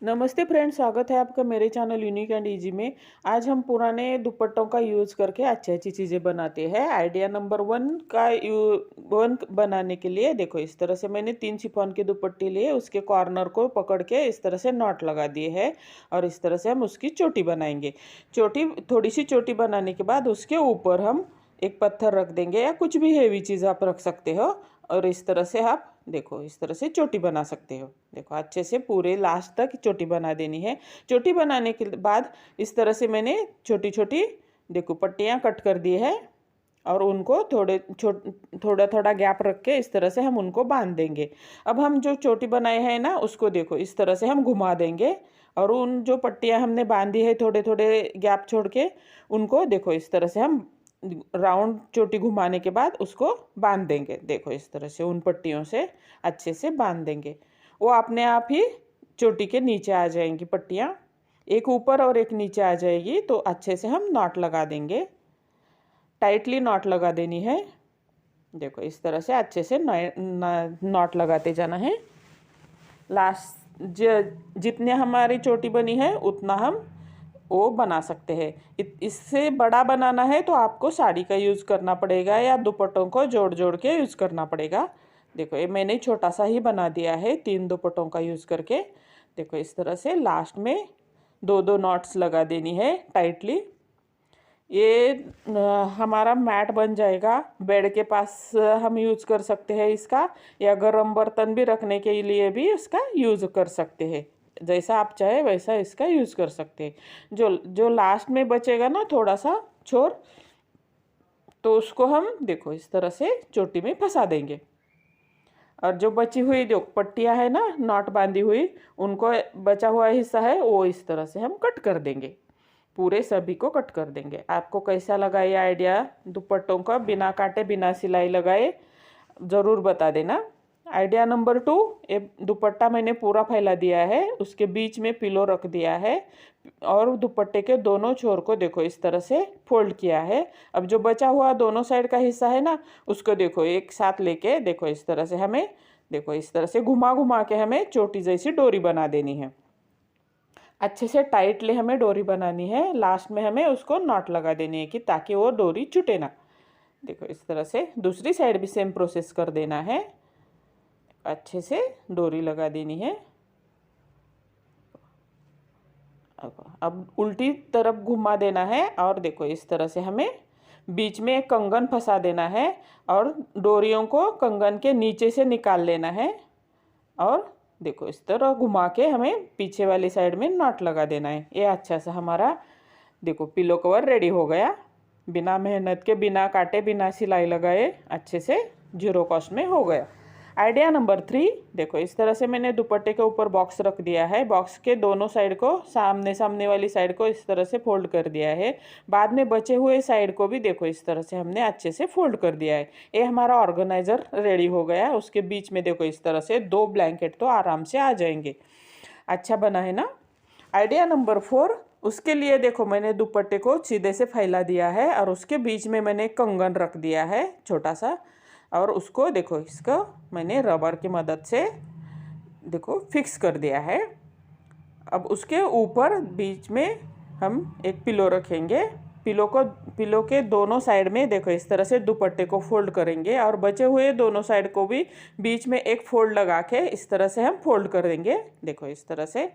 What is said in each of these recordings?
नमस्ते फ्रेंड्स, स्वागत है आपका मेरे चैनल यूनिक एंड इजी में। आज हम पुराने दुपट्टों का यूज़ करके अच्छी अच्छी चीज़ें बनाते हैं। आइडिया नंबर वन बनाने के लिए देखो, इस तरह से मैंने 3 शिफॉन के दुपट्टे लिए, उसके कॉर्नर को पकड़ के इस तरह से नॉट लगा दिए हैं और इस तरह से हम उसकी चोटी बनाएंगे। थोड़ी सी चोटी बनाने के बाद उसके ऊपर हम एक पत्थर रख देंगे या कुछ भी हेवी चीज़ आप रख सकते हो और इस तरह से आप देखो इस तरह से चोटी बना सकते हो। देखो अच्छे से पूरे लास्ट तक चोटी बना देनी है। चोटी बनाने के बाद इस तरह से मैंने छोटी छोटी देखो पट्टियाँ कट कर दी है और उनको थोड़ा थोड़ा गैप रख के इस तरह से हम उनको बांध देंगे। अब हम जो चोटी बनाए हैं ना, उसको देखो इस तरह से हम घुमा देंगे और उन जो पट्टियाँ हमने बांधी है थोड़े थोड़े गैप छोड़ के, उनको देखो इस तरह से हम राउंड चोटी घुमाने के बाद उसको बांध देंगे। देखो इस तरह से उन पट्टियों से अच्छे से बांध देंगे। वो अपने आप ही चोटी के नीचे आ जाएंगी पट्टियाँ, एक ऊपर और एक नीचे आ जाएगी। तो अच्छे से हम नॉट लगा देंगे, टाइटली नॉट लगा देनी है। देखो इस तरह से अच्छे से नॉट लगाते जाना है। लास्ट जितने हमारी चोटी बनी है उतना हम वो बना सकते हैं। इससे बड़ा बनाना है तो आपको साड़ी का यूज़ करना पड़ेगा या दुपट्टों को जोड़ जोड़ के यूज़ करना पड़ेगा। देखो ये मैंने छोटा सा ही बना दिया है 3 दुपट्टों का यूज़ करके। देखो इस तरह से लास्ट में 2-2 नॉट्स लगा देनी है टाइटली। ये हमारा मैट बन जाएगा। बेड के पास हम यूज़ कर सकते हैं इसका, या गर्म बर्तन भी रखने के लिए भी इसका यूज़ कर सकते हैं। जैसा आप चाहे वैसा इसका यूज़ कर सकते हैं। जो जो लास्ट में बचेगा ना थोड़ा सा छोर, तो उसको हम देखो इस तरह से चोटी में फंसा देंगे और जो बची हुई जो पट्टियाँ है ना नॉट बांधी हुई, उनको बचा हुआ हिस्सा है वो इस तरह से हम कट कर देंगे। पूरे सभी को कट कर देंगे। आपको कैसा लगा ये आइडिया दुपट्टों का बिना काटे बिना सिलाई लगाए, ज़रूर बता देना। आइडिया नंबर 2, ये दुपट्टा मैंने पूरा फैला दिया है, उसके बीच में पिलो रख दिया है और दुपट्टे के दोनों छोर को देखो इस तरह से फोल्ड किया है। अब जो बचा हुआ दोनों साइड का हिस्सा है ना, उसको देखो एक साथ लेके देखो इस तरह से हमें देखो इस तरह से घुमा घुमा के हमें चोटी जैसी डोरी बना देनी है। अच्छे से टाइटली हमें डोरी बनानी है। लास्ट में हमें उसको नॉट लगा देनी है कि ताकि वो डोरी छूटे ना। देखो इस तरह से दूसरी साइड भी सेम प्रोसेस कर देना है। अच्छे से डोरी लगा देनी है। अब उल्टी तरफ घुमा देना है और देखो इस तरह से हमें बीच में एक कंगन फंसा देना है और डोरियों को कंगन के नीचे से निकाल लेना है और देखो इस तरह घुमा के हमें पीछे वाली साइड में नॉट लगा देना है। ये अच्छा सा हमारा देखो पिलो कवर रेडी हो गया। बिना मेहनत के, बिना काटे, बिना सिलाई लगाए अच्छे से 0 कॉस्ट में हो गया। आइडिया नंबर 3, देखो इस तरह से मैंने दुपट्टे के ऊपर बॉक्स रख दिया है। बॉक्स के दोनों साइड को सामने वाली साइड को इस तरह से फोल्ड कर दिया है। बाद में बचे हुए साइड को भी देखो इस तरह से हमने अच्छे से फोल्ड कर दिया है। ये हमारा ऑर्गेनाइजर रेडी हो गया। उसके बीच में देखो इस तरह से 2 ब्लैंकेट तो आराम से आ जाएंगे। अच्छा बना है ना। आइडिया नंबर 4, उसके लिए देखो मैंने दुपट्टे को सीधे से फैला दिया है और उसके बीच में मैंने कंगन रख दिया है छोटा सा, और उसको देखो इसको मैंने रबर की मदद से देखो फिक्स कर दिया है। अब उसके ऊपर बीच में हम एक पिलो रखेंगे। पिलो के दोनों साइड में देखो इस तरह से दुपट्टे को फोल्ड करेंगे और बचे हुए दोनों साइड को भी बीच में एक फोल्ड लगा के इस तरह से हम फोल्ड कर देंगे। देखो इस तरह से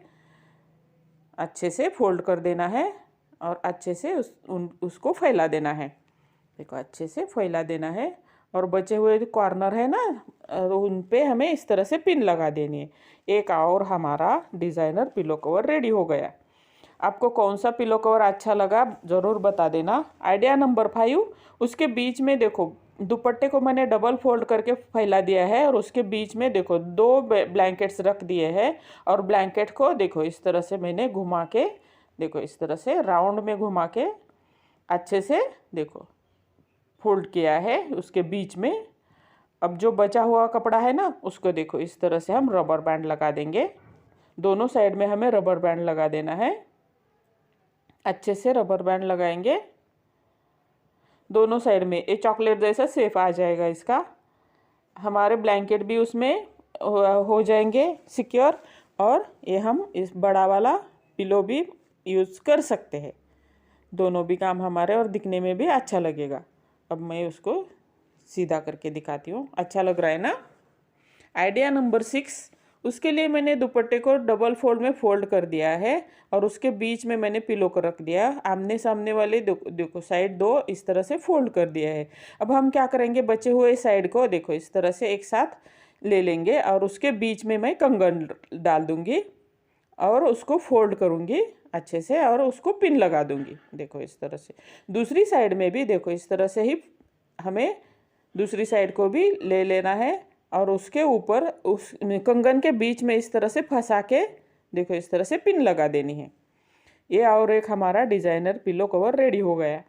अच्छे से फोल्ड कर देना है और अच्छे से उसको फैला देना है। देखो अच्छे से फैला देना है और बचे हुए जो कॉर्नर है ना, उन पे हमें इस तरह से पिन लगा देनी है। एक और हमारा डिज़ाइनर पिलो कवर रेडी हो गया। आपको कौन सा पिलो कवर अच्छा लगा ज़रूर बता देना। आइडिया नंबर 5, उसके बीच में देखो दुपट्टे को मैंने डबल फोल्ड करके फैला दिया है और उसके बीच में देखो 2 ब्लैंकेट्स रख दिए हैं और ब्लैंकेट को देखो इस तरह से मैंने घुमा के देखो इस तरह से राउंड में घुमा के अच्छे से देखो फोल्ड किया है उसके बीच में। अब जो बचा हुआ कपड़ा है ना, उसको देखो इस तरह से हम रबर बैंड लगा देंगे। दोनों साइड में हमें रबर बैंड लगा देना है। अच्छे से रबर बैंड लगाएंगे दोनों साइड में। ये चॉकलेट जैसा शेप आ जाएगा इसका। हमारे ब्लैंकेट भी उसमें हो जाएंगे सिक्योर और ये हम इस बड़ा वाला पिलो भी यूज़ कर सकते हैं। दोनों भी काम हमारे और दिखने में भी अच्छा लगेगा। अब मैं उसको सीधा करके दिखाती हूँ। अच्छा लग रहा है ना। आइडिया नंबर 6, उसके लिए मैंने दुपट्टे को डबल फोल्ड में फोल्ड कर दिया है और उसके बीच में मैंने पिलो को रख दिया। आमने सामने वाले देखो साइड दो इस तरह से फोल्ड कर दिया है। अब हम क्या करेंगे, बचे हुए साइड को देखो इस तरह से एक साथ ले लेंगे और उसके बीच में मैं कंगन डाल दूंगी और उसको फोल्ड करूंगी अच्छे से और उसको पिन लगा दूंगी। देखो इस तरह से। दूसरी साइड में भी देखो इस तरह से ही हमें दूसरी साइड को भी ले लेना है और उसके ऊपर उस कंगन के बीच में इस तरह से फंसा के देखो इस तरह से पिन लगा देनी है। ये और एक हमारा डिज़ाइनर पिलो कवर रेडी हो गया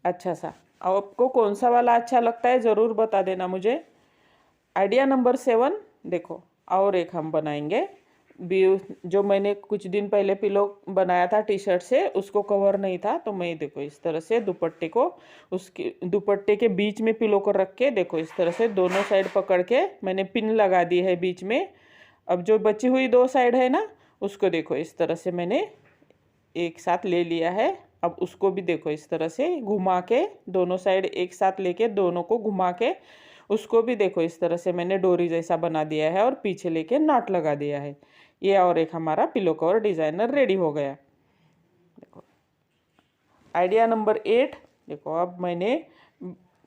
अच्छा सा। आपको कौन सा वाला अच्छा लगता है ज़रूर बता देना मुझे। आइडिया नंबर 7 देखो और एक हम बनाएंगे जो मैंने कुछ दिन पहले पिलो बनाया था टी शर्ट से, उसको कवर नहीं था तो मैं देखो इस तरह से दुपट्टे को उसके दुपट्टे के बीच में पिलो को रख के देखो इस तरह से दोनों साइड पकड़ के मैंने पिन लगा दी है बीच में। अब जो बची हुई दो साइड है ना उसको देखो इस तरह से मैंने एक साथ ले लिया है। अब उसको भी देखो इस तरह से घुमा के दोनों साइड एक साथ लेके दोनों को घुमा के उसको भी देखो इस तरह से मैंने डोरी जैसा बना दिया है और पीछे लेके नॉट लगा दिया है। ये और एक हमारा पिलो कवर डिज़ाइनर रेडी हो गया। देखो आइडिया नंबर 8 देखो अब मैंने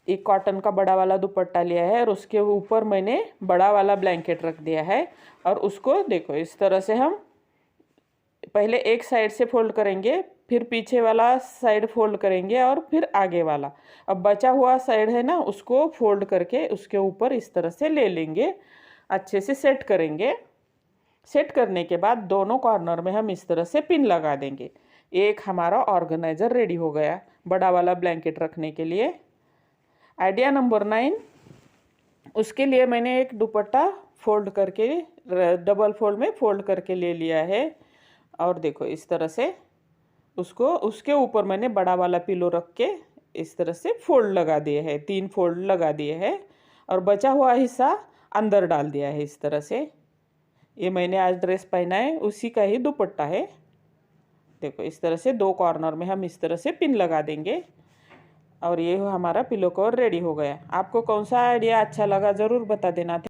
एक कॉटन का बड़ा वाला दुपट्टा लिया है और उसके ऊपर मैंने बड़ा वाला ब्लैंकेट रख दिया है और उसको देखो इस तरह से हम पहले एक साइड से फोल्ड करेंगे, फिर पीछे वाला साइड फोल्ड करेंगे और फिर आगे वाला। अब बचा हुआ साइड है ना उसको फोल्ड करके उसके ऊपर इस तरह से ले लेंगे, अच्छे से सेट करेंगे। सेट करने के बाद दोनों कॉर्नर में हम इस तरह से पिन लगा देंगे। एक हमारा ऑर्गेनाइजर रेडी हो गया बड़ा वाला ब्लैंकेट रखने के लिए। आइडिया नंबर 9, उसके लिए मैंने एक दुपट्टा फोल्ड करके डबल फोल्ड में फोल्ड करके ले लिया है और देखो इस तरह से उसको उसके ऊपर मैंने बड़ा वाला पिलो रख के इस तरह से फोल्ड लगा दिए हैं, 3 फोल्ड लगा दिए हैं और बचा हुआ हिस्सा अंदर डाल दिया है इस तरह से। ये मैंने आज ड्रेस पहना है उसी का ही दुपट्टा है। देखो इस तरह से दो कॉर्नर में हम इस तरह से पिन लगा देंगे और ये हमारा पिलो कवर रेडी हो गया। आपको कौन सा आइडिया अच्छा लगा ज़रूर बता देना।